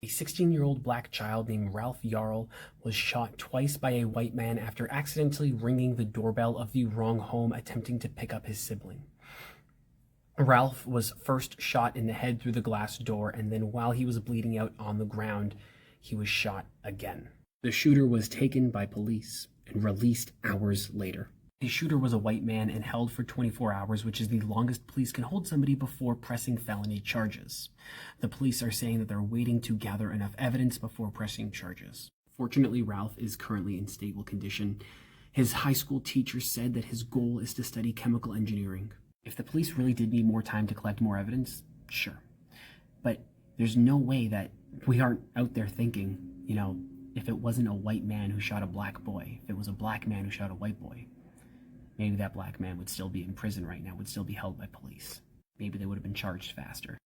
A 16-year-old black child named Ralph Yarl was shot twice by a white man after accidentally ringing the doorbell of the wrong home attempting to pick up his sibling. Ralph was first shot in the head through the glass door, and then while he was bleeding out on the ground, he was shot again. The shooter was taken by police and released hours later. The shooter was a white man and held for 24 hours, which is the longest police can hold somebody before pressing felony charges. The police are saying that they're waiting to gather enough evidence before pressing charges. Fortunately, Ralph is currently in stable condition. His high school teacher said that his goal is to study chemical engineering. If the police really did need more time to collect more evidence, sure. But there's no way that we aren't out there thinking, if it wasn't a white man who shot a black boy, if it was a black man who shot a white boy, maybe that black man would still be in prison right now, would still be held by police. Maybe they would have been charged faster.